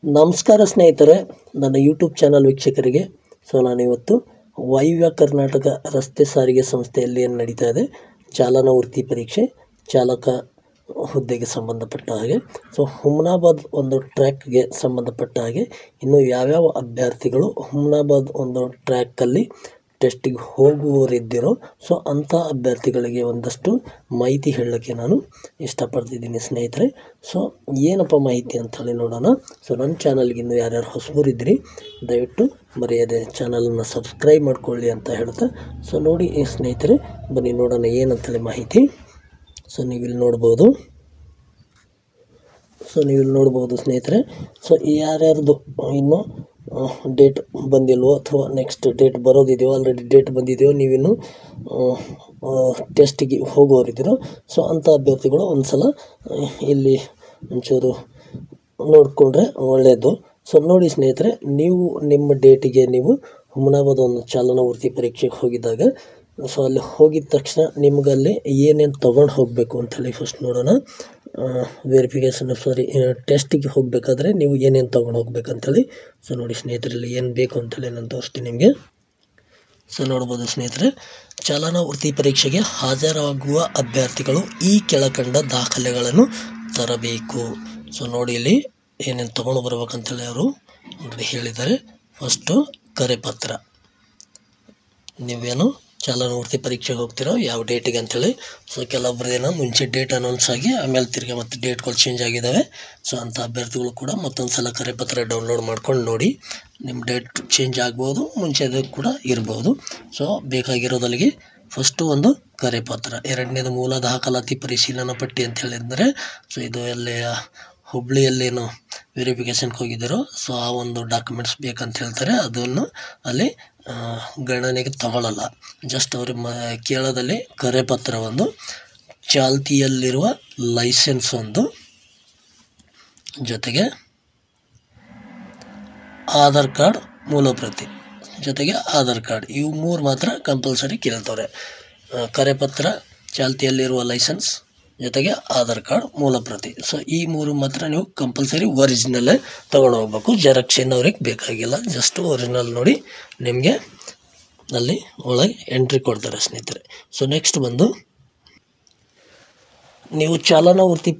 ನಮಸ್ಕಾರ ಸ್ನೇಹಿತರೆ, ನನ್ನ ಯೂಟ್ಯೂಬ್ ಚಾನಲ್ ವೀಕ್ಷಕರಿಗೆ. ನಾನಿವತ್ತು ವಾಯುವ್ಯ ಕರ್ನಾಟಕ ರಸ್ತೆ ಸಾರಿಗೆ ಸಂಸ್ಥೆಯಲ್ಲಿ ಏನು ನಡೀತಾ ಇದೆ ಚಾಲನಾ ವೃತ್ತಿ ಪರೀಕ್ಷೆ ಚಾಲಕ ಹುದ್ದೆಗೆ ಸಂಬಂಧಪಟ್ಟ ಹಾಗೆ ಹುಮ್ನಾಬಾದ್ ಒಂದು ಟ್ರ್ಯಾಕ್ಗೆ ಸಂಬಂಧಪಟ್ಟ ಹಾಗೆ ಇನ್ನು ಯಾವ್ಯಾವ ಅಭ್ಯರ್ಥಿಗಳು ಹುಮ್ನಾಬಾದ್ ಒಂದು ಟ್ರ್ಯಾಕಲ್ಲಿ ಟೆಸ್ಟಿಗೆ ಹೋಗುವವರಿದ್ದಿರೋ ಅಂಥ ಅಭ್ಯರ್ಥಿಗಳಿಗೆ ಒಂದಷ್ಟು ಮಾಹಿತಿ ಹೇಳೋಕ್ಕೆ ನಾನು ಇಷ್ಟಪಡ್ತಿದ್ದೀನಿ ಸ್ನೇಹಿತರೆ. ಏನಪ್ಪ ಮಾಹಿತಿ ಅಂಥೇಳಿ ನೋಡೋಣ. ನನ್ನ ಚಾನಲ್ಗೆ ಇನ್ನೂ ಯಾರ್ಯಾರು ಹೊಸಬರಿದ್ರಿ ದಯವಿಟ್ಟು ಮರೆಯದೆ ಚಾನಲನ್ನು ಸಬ್ಸ್ಕ್ರೈಬ್ ಮಾಡ್ಕೊಳ್ಳಿ ಅಂತ ಹೇಳ್ತಾ ನೋಡಿ ಸ್ನೇಹಿತರೆ, ಬನ್ನಿ ನೋಡೋಣ ಏನಂತೇಳಿ ಮಾಹಿತಿ. ನೀವಿಲ್ಲಿ ನೋಡ್ಬೋದು ಸ್ನೇಹಿತರೆ. ಯಾರ್ಯಾರ್ದು ಇನ್ನೂ ಡೇಟ್ ಬಂದಿಲ್ವೋ ಅಥವಾ ನೆಕ್ಸ್ಟ್ ಡೇಟ್ ಬರೋದಿದೆಯೋ, ಆಲ್ರೆಡಿ ಡೇಟ್ ಬಂದಿದೆಯೋ, ನೀವಿನ್ನು ಟೆಸ್ಟಿಗೆ ಹೋಗೋರಿದ್ದೀರೋ ಅಂಥ ಅಭ್ಯರ್ಥಿಗಳು ಒಂದು ಸಲ ಇಲ್ಲಿ ಒಂಚೂರು ನೋಡಿಕೊಂಡ್ರೆ ಒಳ್ಳೆಯದು. ನೋಡಿ ಸ್ನೇಹಿತರೆ, ನೀವು ನಿಮ್ಮ ಡೇಟಿಗೆ ನೀವು ಹುಮ್ನಾಬಾದ್ ಒಂದು ಚಾಲನಾ ವೃತ್ತಿ ಪರೀಕ್ಷೆಗೆ ಹೋಗಿದ್ದಾಗ ಅಲ್ಲಿ ಹೋಗಿದ ತಕ್ಷಣ ನಿಮಗಲ್ಲಿ ಏನೇನು ತೊಗೊಂಡು ಹೋಗಬೇಕು ಅಂಥೇಳಿ ಫಸ್ಟ್ ನೋಡೋಣ. ಟೆಸ್ಟಿಗೆ ಹೋಗಬೇಕಾದ್ರೆ ನೀವು ಏನೇನು ತೊಗೊಂಡು ಹೋಗ್ಬೇಕಂತೇಳಿ ನೋಡಿ ಸ್ನೇಹಿತರಲ್ಲಿ ಏನು ಬೇಕು ಅಂತೇಳಿ ನಾನು ತೋರಿಸ್ತೀನಿ ನಿಮಗೆ. ನೋಡ್ಬೋದು ಸ್ನೇಹಿತರೆ, ಚಾಲನಾ ವೃತ್ತಿ ಪರೀಕ್ಷೆಗೆ ಹಾಜರಾಗುವ ಅಭ್ಯರ್ಥಿಗಳು ಈ ಕೆಳಕಂಡ ದಾಖಲೆಗಳನ್ನು ತರಬೇಕು. ನೋಡಿ ಇಲ್ಲಿ ಏನೇನು ತೊಗೊಂಡು ಬರ್ಬೇಕಂತೇಳಿ ಅವರು ಹೇಳಿದ್ದಾರೆ. ಫಸ್ಟು ಕರೆಪತ್ರ, ನೀವೇನು ಚಾಲನಾ ವೃತ್ತಿ ಪರೀಕ್ಷೆಗೆ ಹೋಗ್ತಿರೋ ಯಾವ ಡೇಟಿಗೆ ಅಂಥೇಳಿ. ಕೆಲವೊಬ್ಬರು ಏನೋ ಮುಂಚೆ ಡೇಟ್ ಅನೌನ್ಸ್ ಆಗಿ ಆಮೇಲೆ ತಿರ್ಗಿ ಮತ್ತು ಡೇಟ್ಗಳು ಚೇಂಜ್ ಆಗಿದ್ದಾವೆ. ಅಂಥ ಅಭ್ಯರ್ಥಿಗಳು ಕೂಡ ಮತ್ತೊಂದು ಸಲ ಕರೆಪತ್ರ ಡೌನ್ಲೋಡ್ ಮಾಡ್ಕೊಂಡು ನೋಡಿ. ನಿಮ್ಮ ಡೇಟ್ ಚೇಂಜ್ ಆಗ್ಬೋದು, ಮುಂಚೆದು ಕೂಡ ಇರ್ಬೋದು. ಬೇಕಾಗಿರೋದಲ್ಲಿಗೆ ಫಸ್ಟು ಒಂದು ಕರೆಪತ್ರ. ಎರಡನೇದು ಮೂಲ ದಾಖಲಾತಿ ಪರಿಶೀಲನಾ ಪಟ್ಟಿ ಅಂತ ಹೇಳಿದರೆ ಇದು ಎಲ್ಲಿ ಹುಬ್ಳಿಯಲ್ಲೇನು ವೆರಿಫಿಕೇಷನ್ಗೆ ಹೋಗಿದ್ದಾರೋ ಆ ಒಂದು ಡಾಕ್ಯುಮೆಂಟ್ಸ್ ಬೇಕಂತ ಹೇಳ್ತಾರೆ. ಅದನ್ನು ಅಲ್ಲಿ ಗಣನೆಗೆ ತಗೊಳ್ಳಲ್ಲ. ಜಸ್ಟ್ ಅವ್ರಿಗೆ ಕೇಳೋದಲ್ಲಿ ಕರೆಪತ್ರ ಒಂದು, ಚಾಲ್ತಿಯಲ್ಲಿರುವ ಲೈಸೆನ್ಸ್ ಒಂದು, ಜೊತೆಗೆ ಆಧಾರ್ ಕಾರ್ಡ್ ಮೂಲ ಪ್ರತಿ, ಜೊತೆಗೆ ಆಧಾರ್ ಕಾರ್ಡ್, ಇವು ಮೂರು ಮಾತ್ರ ಕಂಪಲ್ಸರಿ ಕೇಳ್ತವ್ರೆ. ಕರೆಪತ್ರ, ಚಾಲ್ತಿಯಲ್ಲಿರುವ ಲೈಸೆನ್ಸ್, ಜೊತೆಗೆ ಆಧಾರ್ ಕಾರ್ಡ್ ಮೂಲ ಪ್ರತಿ. ಈ ಮೂರು ಮಾತ್ರ ನೀವು ಕಂಪಲ್ಸರಿ ಒರಿಜಿನಲ್ಲೇ ತೊಗೊಂಡು ಹೋಗ್ಬೇಕು. ಜೆರಾಕ್ಸ್ ಏನು ಅವ್ರಿಗೆ ಬೇಕಾಗಿಲ್ಲ, ಜಸ್ಟ್ ಒರಿಜಿನಲ್ ನೋಡಿ ನಿಮಗೆ ಅಲ್ಲಿ ಒಳಗೆ ಎಂಟ್ರಿ ಕೊಡ್ತಾರೆ ಸ್ನೇಹಿತರೆ. ನೆಕ್ಸ್ಟ್ ಬಂದು ನೀವು ಚಾಲನಾ ವೃತ್ತಿ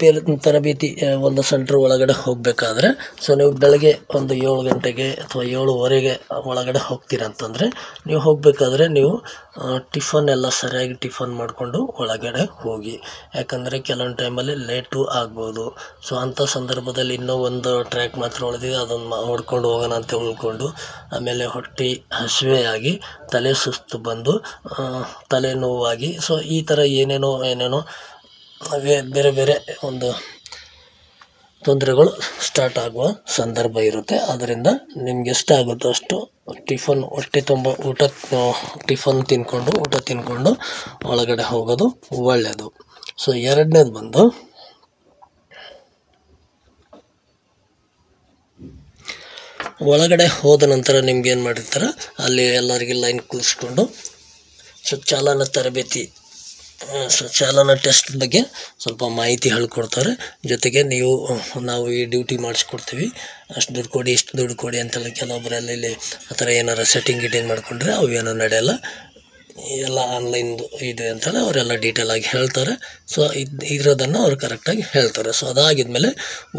ತರಬೇತಿ ಒಂದು ಸೆಂಟ್ರ್ ಒಳಗಡೆ ಹೋಗಬೇಕಾದ್ರೆ ನೀವು ಬೆಳಗ್ಗೆ ಒಂದು 7 ಗಂಟೆಗೆ ಅಥವಾ 7:15 ಒಳಗಡೆ ಹೋಗ್ತೀರಂತಂದರೆ ನೀವು ಹೋಗಬೇಕಾದ್ರೆ ನೀವು ಟಿಫನ್ ಎಲ್ಲ ಸರಿಯಾಗಿ ಟಿಫನ್ ಮಾಡಿಕೊಂಡು ಒಳಗಡೆ ಹೋಗಿ. ಯಾಕಂದರೆ ಕೆಲವೊಂದು ಟೈಮಲ್ಲಿ ಲೇಟು ಆಗ್ಬೋದು. ಅಂಥ ಸಂದರ್ಭದಲ್ಲಿ ಇನ್ನೂ ಒಂದು ಟ್ರ್ಯಾಕ್ ಮಾತ್ರ ಉಳಿದಿದೆ, ಅದನ್ನು ಹೊಡ್ಕೊಂಡು ಹೋಗೋಣ ಅಂತ ಉಳ್ಕೊಂಡು ಆಮೇಲೆ ಹೊಟ್ಟೆ ಹಸಿವೆಯಾಗಿ ತಲೆ ಸುಸ್ತು ಬಂದು ತಲೆನೋವಾಗಿ ಈ ಥರ ಏನೇನೋ ಬೇರೆ ಬೇರೆ ಒಂದು ತೊಂದರೆಗಳು ಸ್ಟಾರ್ಟ್ ಆಗುವ ಸಂದರ್ಭ ಇರುತ್ತೆ. ಆದ್ದರಿಂದ ನಿಮ್ಗೆ ಎಷ್ಟಾಗುತ್ತೋ ಅಷ್ಟು ಟಿಫನ್, ಹೊಟ್ಟೆ ತುಂಬ ಟಿಫನ್ ತಿನ್ಕೊಂಡು ಊಟ ತಿನ್ಕೊಂಡು ಒಳಗಡೆ ಹೋಗೋದು ಒಳ್ಳೆಯದು. ಎರಡನೇದು ಬಂದು ಒಳಗಡೆ ಹೋದ ನಂತರ ನಿಮ್ಗೆ ಏನು ಮಾಡಿರ್ತಾರೆ ಅಲ್ಲಿ ಎಲ್ಲರಿಗೆ ಲೈನ್ ಕೂರಿಸ್ಕೊಂಡು ಚಾಲನಾ ತರಬೇತಿ ಚಾಲನಾ ಟೆಸ್ಟ್ ಬಗ್ಗೆ ಸ್ವಲ್ಪ ಮಾಹಿತಿ ಹೇಳ್ಕೊಡ್ತಾರೆ. ಜೊತೆಗೆ ನಾವು ಈ ಡ್ಯೂಟಿ ಮಾಡಿಸ್ಕೊಡ್ತೀವಿ, ಅಷ್ಟು ದುಡ್ಡು ಕೊಡಿ ಇಷ್ಟು ದುಡ್ಡು ಕೊಡಿ ಅಂತೇಳಿ ಕೆಲವೊಬ್ಬರೆಲ್ಲ ಇಲ್ಲಿ ಆ ಥರ ಏನಾರು ಸೆಟ್ಟಿಂಗ್ ಮಾಡ್ಕೊಂಡ್ರೆ ಅವೇನೋ ನಡೆಯಲ್ಲ, ಎಲ್ಲ ಆನ್ಲೈನ್ದು ಇದೆ ಅಂತೇಳಿ ಅವರೆಲ್ಲ ಡೀಟೇಲಾಗಿ ಹೇಳ್ತಾರೆ. ಇರೋದನ್ನು ಅವ್ರು ಕರೆಕ್ಟಾಗಿ ಹೇಳ್ತಾರೆ. ಅದಾಗಿದ್ಮೇಲೆ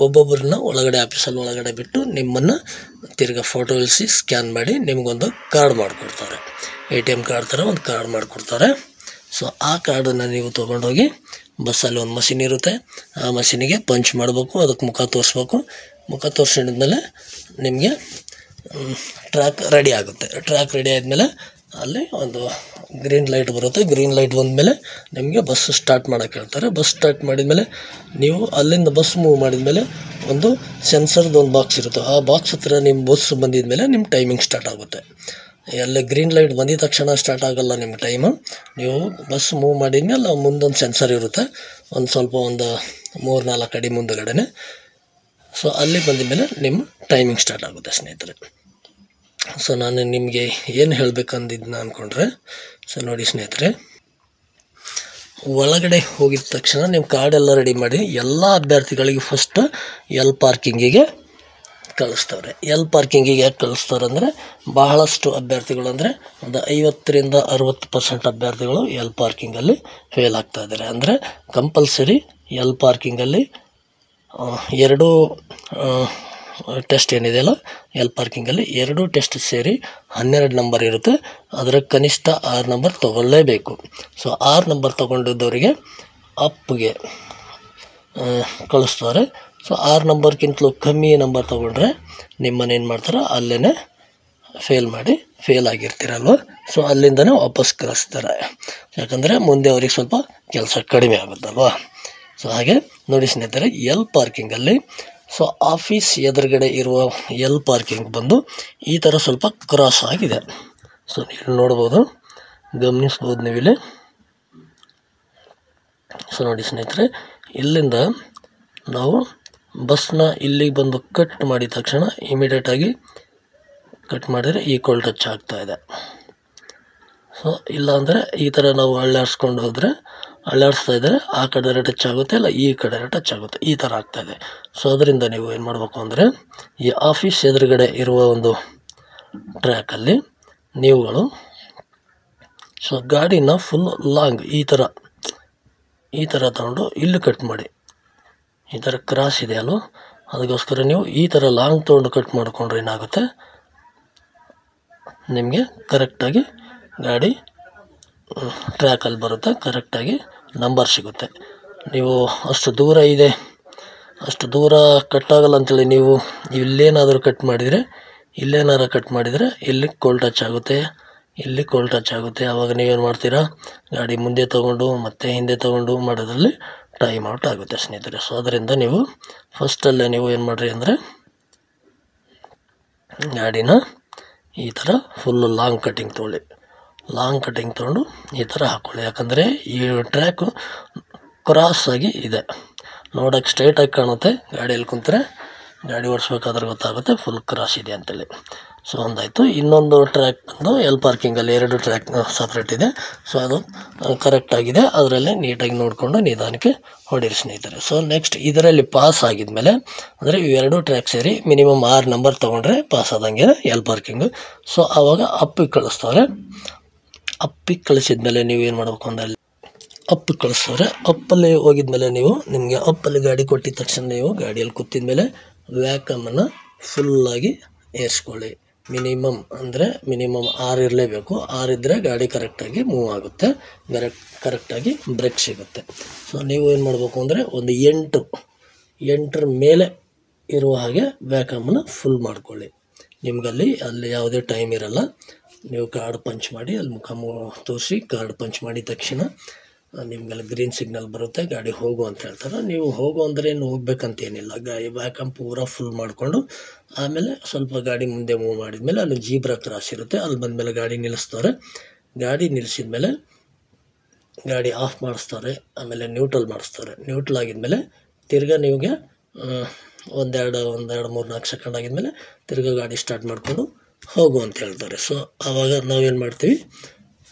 ಒಬ್ಬೊಬ್ಬರನ್ನ ಒಳಗಡೆ ಆಫೀಸಲ್ಲಿ ಒಳಗಡೆ ಬಿಟ್ಟು ನಿಮ್ಮನ್ನು ತಿರ್ಗಿ ಫೋಟೋ ಇಳಿಸಿ ಸ್ಕ್ಯಾನ್ ಮಾಡಿ ನಿಮಗೊಂದು ಕಾರ್ಡ್ ಮಾಡಿಕೊಡ್ತಾರೆ. ATM ಕಾರ್ಡ್ ಥರ ಒಂದು ಕಾರ್ಡ್ ಮಾಡಿಕೊಡ್ತಾರೆ. ಆ ಕಾರ್ಡನ್ನು ನೀವು ತೊಗೊಂಡೋಗಿ ಬಸ್ಸಲ್ಲಿ ಒಂದು ಮಷಿನ್ ಇರುತ್ತೆ, ಆ ಮಷಿನಿಗೆ ಪಂಚ್ ಮಾಡಬೇಕು, ಅದಕ್ಕೆ ಮುಖ ತೋರಿಸ್ಬೇಕು. ಮುಖ ತೋರಿಸಿದ್ಮೇಲೆ ನಿಮಗೆ ಟ್ರ್ಯಾಕ್ ರೆಡಿ ಆಗುತ್ತೆ. ಟ್ರ್ಯಾಕ್ ರೆಡಿ ಆದಮೇಲೆ ಅಲ್ಲಿ ಒಂದು ಗ್ರೀನ್ ಲೈಟ್ ಬರುತ್ತೆ. ಗ್ರೀನ್ ಲೈಟ್ ಬಂದಮೇಲೆ ನಿಮಗೆ ಬಸ್ ಸ್ಟಾರ್ಟ್ ಮಾಡೋಕ್ಕೆ ಹೇಳ್ತಾರೆ. ಬಸ್ ಸ್ಟಾರ್ಟ್ ಮಾಡಿದ್ಮೇಲೆ ನೀವು ಅಲ್ಲಿಂದ ಬಸ್ ಮೂವ್ ಮಾಡಿದ್ಮೇಲೆ ಒಂದು ಸೆನ್ಸರ್ದು ಒಂದು ಬಾಕ್ಸ್ ಇರುತ್ತೆ. ಆ ಬಾಕ್ಸ್ ಹತ್ರ ನಿಮ್ಮ ಬಸ್ ಬಂದಿದ್ಮೇಲೆ ನಿಮ್ಮ ಟೈಮಿಂಗ್ ಸ್ಟಾರ್ಟ್ ಆಗುತ್ತೆ. ಎಲ್ಲ ಗ್ರೀನ್ ಲೈಟ್ ಬಂದಿದ ತಕ್ಷಣ ಸ್ಟಾರ್ಟ್ ಆಗೋಲ್ಲ ನಿಮ್ಮ ಟೈಮು. ನೀವು ಬಸ್ ಮೂವ್ ಮಾಡಿದ್ಮೇಲೆ ಮುಂದೊಂದು ಸೆನ್ಸರ್ ಇರುತ್ತೆ, ಒಂದು ಸ್ವಲ್ಪ ಒಂದು 3-4 ಅಡಿ ಮುಂದುಗಡೆನೆ. ಅಲ್ಲಿ ಬಂದ ಮೇಲೆ ನಿಮ್ಮ ಟೈಮಿಂಗ್ ಸ್ಟಾರ್ಟ್ ಆಗುತ್ತೆ ಸ್ನೇಹಿತರೆ. ನಾನು ನಿಮಗೆ ಏನು ಹೇಳಬೇಕಂದಿದ್ದನ್ನ ಅಂದ್ಕೊಂಡ್ರೆ ನೋಡಿ ಸ್ನೇಹಿತರೆ, ಒಳಗಡೆ ಹೋಗಿದ ತಕ್ಷಣ ನೀವು ಕಾರ್ಡೆಲ್ಲ ರೆಡಿ ಮಾಡಿ ಎಲ್ಲ ಅಭ್ಯರ್ಥಿಗಳಿಗೆ ಫಸ್ಟ್ ಎಲ್ ಪಾರ್ಕಿಂಗಿಗೆ ಕಳಿಸ್ತವ್ರೆ. ಎಲ್ ಪಾರ್ಕಿಂಗಿಗೆ ಯಾಕೆ ಕಳಿಸ್ತವ್ರೆ ಅಂದರೆ ಬಹಳಷ್ಟು ಅಭ್ಯರ್ಥಿಗಳು ಅಂದರೆ ಒಂದು 50ರಿಂದ 60% ಅಭ್ಯರ್ಥಿಗಳು ಎಲ್ ಪಾರ್ಕಿಂಗಲ್ಲಿ ಫೇಲ್ ಆಗ್ತಾ ಇದ್ದಾರೆ. ಅಂದರೆ ಕಂಪಲ್ಸರಿ ಎಲ್ ಪಾರ್ಕಿಂಗಲ್ಲಿ 2 ಟೆಸ್ಟ್ ಏನಿದೆಯಲ್ಲ ಎಲ್ ಪಾರ್ಕಿಂಗಲ್ಲಿ 2 ಟೆಸ್ಟ್ ಸೇರಿ 12 ನಂಬರ್ ಇರುತ್ತೆ. ಅದರ ಕನಿಷ್ಠ 6 ನಂಬರ್ ತೊಗೊಳ್ಳೇಬೇಕು. ಸೊ 6 ನಂಬರ್ ತೊಗೊಂಡಿದ್ದವರಿಗೆ ಅಪ್ಗೆ ಕಳಿಸ್ತಾರೆ. ಸೊ 6 ನಂಬರ್ಗಿಂತಲೂ ಕಮ್ಮಿ ನಂಬರ್ ತೊಗೊಂಡ್ರೆ ನಿಮ್ಮನ್ನೇನು ಮಾಡ್ತಾರೆ ಅಲ್ಲೇ ಫೇಲ್ ಆಗಿರ್ತೀರಲ್ವ. ಸೊ ಅಲ್ಲಿಂದನೇ ವಾಪಸ್ ಕಳಿಸ್ತಾರೆ. ಯಾಕಂದರೆ ಮುಂದೆ ಅವ್ರಿಗೆ ಸ್ವಲ್ಪ ಕೆಲಸ ಕಡಿಮೆ ಆಗುತ್ತಲ್ವ. ಸೊ ಹಾಗೆ ನೋಡಿ ಸ್ನೇಹಿತರೆ, ಎಲ್ ಪಾರ್ಕಿಂಗಲ್ಲಿ ಸೊ ಆಫೀಸ್ ಎದುರುಗಡೆ ಇರುವ ಎಲ್ ಪಾರ್ಕಿಂಗ್ ಬಂದು ಈ ಥರ ಸ್ವಲ್ಪ ಕ್ರಾಸ್ ಆಗಿದೆ. ಸೊ ನೀವು ನೋಡ್ಬೋದು, ಗಮನಿಸ್ಬೋದು ನೀವಿಲ್ಲಿ. ಸೊ ನೋಡಿ ಸ್ನೇಹಿತರೆ, ಇಲ್ಲಿಂದ ನಾವು ಬಸ್ನ ಇಲ್ಲಿಗೆ ಬಂದು ಕಟ್ ಮಾಡಿದ ತಕ್ಷಣ ಇಮಿಡಿಯೇಟಾಗಿ ಕಟ್ ಮಾಡಿದರೆ ಈಕ್ವಲ್ ಟಚ್ ಆಗ್ತಾಯಿದೆ. ಸೊ ಇಲ್ಲಾಂದರೆ ಈ ಥರ ನಾವು ಅಳ್ಳಾಡಿಸ್ತಾ ಇದ್ದರೆ ಆ ಕಡೆ ಟಚ್ ಆಗುತ್ತೆ, ಇಲ್ಲ ಈ ಕಡೆ ಟಚ್ ಆಗುತ್ತೆ, ಈ ಥರ ಆಗ್ತಾಯಿದೆ. ಸೊ ಅದರಿಂದ ನೀವು ಏನು ಮಾಡಬೇಕು ಅಂದರೆ ಈ ಆಫೀಸ್ ಎದುರುಗಡೆ ಇರುವ ಒಂದು ಟ್ರ್ಯಾಕಲ್ಲಿ ನೀವುಗಳು ಸೊ ಗಾಡಿನ ಫುಲ್ ಲಾಂಗ್ ಈ ಥರ ತಗೊಂಡು ಇಲ್ಲಿ ಕಟ್ ಮಾಡಿ. ಈ ಥರ ಕ್ರಾಸ್ ಇದೆಯಲ್ವ, ಅದಕ್ಕೋಸ್ಕರ ನೀವು ಈ ಥರ ಲಾಂಗ್ ತೊಗೊಂಡು ಕಟ್ ಮಾಡಿಕೊಂಡ್ರೆ ಏನಾಗುತ್ತೆ, ನಿಮಗೆ ಕರೆಕ್ಟಾಗಿ ಗಾಡಿ ಟ್ರ್ಯಾಕಲ್ಲಿ ಬರುತ್ತೆ, ಕರೆಕ್ಟಾಗಿ ನಂಬರ್ ಸಿಗುತ್ತೆ. ನೀವು ಅಷ್ಟು ದೂರ ಕಟ್ಟಾಗಲ್ಲ ಅಂತೇಳಿ ನೀವು ಇಲ್ಲೇನಾದರೂ ಕಟ್ ಮಾಡಿದರೆ ಇಲ್ಲಿ ಕೋಲ್ ಟಚ್ ಆಗುತ್ತೆ. ಆವಾಗ ನೀವೇನು ಮಾಡ್ತೀರಾ, ಗಾಡಿ ಮುಂದೆ ತೊಗೊಂಡು ಮತ್ತೆ ಹಿಂದೆ ತೊಗೊಂಡು ಮಾಡೋದ್ರಲ್ಲಿ ಟೈಮ್ ಔಟ್ ಆಗುತ್ತೆ ಸ್ನೇಹಿತರೆ. ಸೊ ಅದರಿಂದ ನೀವು ಫಸ್ಟಲ್ಲೇ ನೀವು ಏನು ಮಾಡಿರಿ ಅಂದರೆ ಗಾಡಿನ ಈ ಥರ ಫುಲ್ಲು ಲಾಂಗ್ ಕಟ್ಟಿಂಗ್ ತೊಗೊಂಡು ಈ ಥರ ಹಾಕ್ಕೊಳ್ಳಿ. ಯಾಕಂದರೆ ಈ ಟ್ರ್ಯಾಕು ಕ್ರಾಸ್ ಆಗಿ ಇದೆ, ನೋಡೋಕ್ಕೆ ಸ್ಟ್ರೈಟಾಗಿ ಕಾಣುತ್ತೆ. ಗಾಡಿಯಲ್ಲಿ ಕುಂತರೆ ಗಾಡಿ ಓಡಿಸ್ಬೇಕಾದ್ರೆ ಗೊತ್ತಾಗುತ್ತೆ ಫುಲ್ ಕ್ರಾಸ್ ಇದೆ ಅಂತೇಳಿ. ಸೊ ಒಂದಾಯಿತು. ಇನ್ನೊಂದು ಟ್ರ್ಯಾಕ್ ಬಂದು ಎಲ್ ಪಾರ್ಕಿಂಗಲ್ಲಿ 2 ಟ್ರ್ಯಾಕ್ ಸಪ್ರೇಟ್ ಇದೆ. ಸೊ ಅದು ಕರೆಕ್ಟಾಗಿದೆ, ಅದರಲ್ಲೇ ನೀಟಾಗಿ ನೋಡಿಕೊಂಡು ನಿಧಾನಕ್ಕೆ ಹೊಡೀರಿ ಸ್ನೇಹಿತರೆ. ಸೊ ನೆಕ್ಸ್ಟ್ ಇದರಲ್ಲಿ ಪಾಸ್ ಆಗಿದ್ಮೇಲೆ ಅಂದರೆ ಇವೆರಡು ಟ್ರ್ಯಾಕ್ ಸೇರಿ ಮಿನಿಮಮ್ 6 ನಂಬರ್ ತೊಗೊಂಡ್ರೆ ಪಾಸ್ ಆದಂಗೆ ಎಲ್ ಪಾರ್ಕಿಂಗು. ಸೊ ಆವಾಗ ಅಪ್ಪಿಗೆ ಕಳಿಸ್ತಾರೆ. ಅಪ್ಪಿಗೆ ಕಳಿಸಿದ್ಮೇಲೆ ನೀವು ಏನು ಮಾಡಬೇಕು ಅಂದರೆ ಅಪ್ಪಿಗೆ ಕಳಿಸ್ತಾರೆ. ಅಪ್ಪಲ್ಲಿ ಹೋಗಿದ್ಮೇಲೆ ನಿಮಗೆ ಅಪ್ಪಲ್ಲಿ ಗಾಡಿ ಕೊಟ್ಟಿದ ತಕ್ಷಣ ನೀವು ಗಾಡಿಯಲ್ಲಿ ಕೂತಿದ ಮೇಲೆ ವ್ಯಾಕಮನ್ನು ಫುಲ್ಲಾಗಿ ಏರಿಸ್ಕೊಳ್ಳಿ. ಮಿನಿಮಮ್ 6 ಇರಲೇಬೇಕು. 6 ಇದ್ದರೆ ಗಾಡಿ ಕರೆಕ್ಟಾಗಿ ಮೂವ್ ಆಗುತ್ತೆ, ಕರೆಕ್ಟಾಗಿ ಬ್ರೇಕ್ ಸಿಗುತ್ತೆ. ಸೊ ನೀವು ಏನು ಮಾಡಬೇಕು ಅಂದರೆ ಒಂದು 8ರ ಮೇಲೆ ಇರುವ ಹಾಗೆ ವ್ಯಾಕಮನ್ನು ಫುಲ್ ಮಾಡ್ಕೊಳ್ಳಿ. ನಿಮಗಲ್ಲಿ ಯಾವುದೇ ಟೈಮ್ ಇರಲ್ಲ. ನೀವು ಕಾರ್ಡ್ ಪಂಚ್ ಮಾಡಿ ಅಲ್ಲಿ ಮುಖ ತೋರಿಸಿ ಕಾರ್ಡ್ ಪಂಚ್ ಮಾಡಿದ ತಕ್ಷಣ ನಿಮಗೆಲ್ಲ ಗ್ರೀನ್ ಸಿಗ್ನಲ್ ಬರುತ್ತೆ, ಗಾಡಿ ಹೋಗು ಅಂತ ಹೇಳ್ತಾರೆ. ನೀವು ಹೋಗು ಅಂದರೆ ಏನು ಹೋಗ್ಬೇಕಂತೇನಿಲ್ಲ, ವ್ಯಾಕಮ್ ಪೂರಾ ಫುಲ್ ಮಾಡಿಕೊಂಡು ಆಮೇಲೆ ಸ್ವಲ್ಪ ಗಾಡಿ ಮುಂದೆ ಮೂವ್ ಮಾಡಿದ್ಮೇಲೆ ಅಲ್ಲಿ ಜೀಬ್ರಾ ಕ್ರಾಸ್ ಇರುತ್ತೆ, ಅಲ್ಲಿ ಬಂದಮೇಲೆ ಗಾಡಿ ನಿಲ್ಲಿಸ್ತಾರೆ. ಗಾಡಿ ನಿಲ್ಲಿಸಿದ ಮೇಲೆ ಗಾಡಿ ಆಫ್ ಮಾಡಿಸ್ತಾರೆ, ಆಮೇಲೆ ನ್ಯೂಟ್ರಲ್ ಮಾಡಿಸ್ತಾರೆ. ನ್ಯೂಟ್ರಲ್ ಆಗಿದ್ಮೇಲೆ ತಿರ್ಗಾ ನಿಮಗೆ ಒಂದೆರಡು 3-4 ಸೆಕೆಂಡ್ ಆಗಿದ್ಮೇಲೆ ತಿರ್ಗಾ ಗಾಡಿ ಸ್ಟಾರ್ಟ್ ಮಾಡಿಕೊಂಡು ಹೋಗು ಅಂತ ಹೇಳ್ತಾರೆ. ಸೊ ಆವಾಗ ನಾವೇನು ಮಾಡ್ತೀವಿ,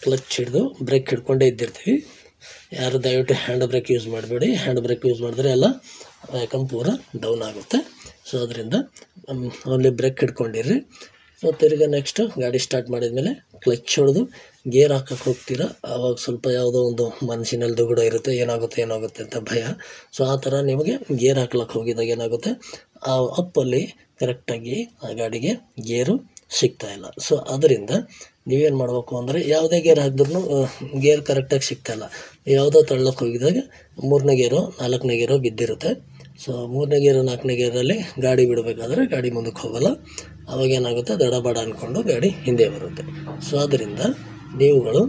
ಕ್ಲಚ್ ಹಿಡಿದು ಬ್ರೇಕ್ ಹಿಡ್ಕೊಂಡೇ ಇದ್ದಿರ್ತೀವಿ. ಯಾರು ದಯವಿಟ್ಟು ಹ್ಯಾಂಡ್ ಬ್ರೇಕ್ ಯೂಸ್ ಮಾಡಬೇಡಿ. ಹ್ಯಾಂಡ್ ಬ್ರೇಕ್ ಯೂಸ್ ಮಾಡಿದ್ರೆ ಎಲ್ಲ ವ್ಯಾಕಮ್ ಪೂರ ಡೌನ್ ಆಗುತ್ತೆ. ಸೊ ಅದರಿಂದ ಓನ್ಲಿ ಬ್ರೇಕ್ ಹಿಡ್ಕೊಂಡಿರ್ರಿ. ಸೊ ತಿರ್ಗಿ ನೆಕ್ಸ್ಟು ಗಾಡಿ ಸ್ಟಾರ್ಟ್ ಮಾಡಿದ್ಮೇಲೆ ಕ್ಲಚ್ ಹೊಡೆದು ಗೇರ್ ಹಾಕಕ್ಕೆ ಹೋಗ್ತೀರಾ. ಆವಾಗ ಸ್ವಲ್ಪ ಯಾವುದೋ ಒಂದು ಮನಸ್ಸಿನಲ್ಲಿ ದುಗುಡ ಇರುತ್ತೆ, ಏನಾಗುತ್ತೆ ಅಂತ ಭಯ. ಸೊ ಆ ಥರ ನಿಮಗೆ ಗೇರ್ ಹಾಕ್ಲಕ್ಕೆ ಹೋಗಿದಾಗ ಏನಾಗುತ್ತೆ, ಆ ಅಪ್ಪಲ್ಲಿ ಕರೆಕ್ಟಾಗಿ ಆ ಗಾಡಿಗೆ ಗೇರು ಸಿಗ್ತಾಯಿಲ್ಲ. ಸೊ ಅದರಿಂದ ನೀವೇನು ಮಾಡಬೇಕು ಅಂದರೆ ಯಾವುದೇ ಗೇರ್ ಹಾಕಿದ್ರೂ ಗೇರ್ ಕರೆಕ್ಟಾಗಿ ಸಿಗ್ತಾಯಿಲ್ಲ. ಯಾವುದೋ ತಳ್ಳಕ್ಕೆ ಹೋಗಿದಾಗ 3ನೇ ಗೇರು 4ನೇ ಗೇರು ಬಿದ್ದಿರುತ್ತೆ. ಸೊ 3ನೇ ಗೇರು 4ನೇ ಗೇರಲ್ಲಿ ಗಾಡಿ ಬಿಡಬೇಕಾದ್ರೆ ಗಾಡಿ ಮುಂದಕ್ಕೆ ಹೋಗೋಲ್ಲ. ಅವಾಗ ಏನಾಗುತ್ತೆ, ದಡಬಡ ಅಂದ್ಕೊಂಡು ಗಾಡಿ ಹಿಂದೆ ಬರುತ್ತೆ. ಸೊ ಅದರಿಂದ ನೀವುಗಳು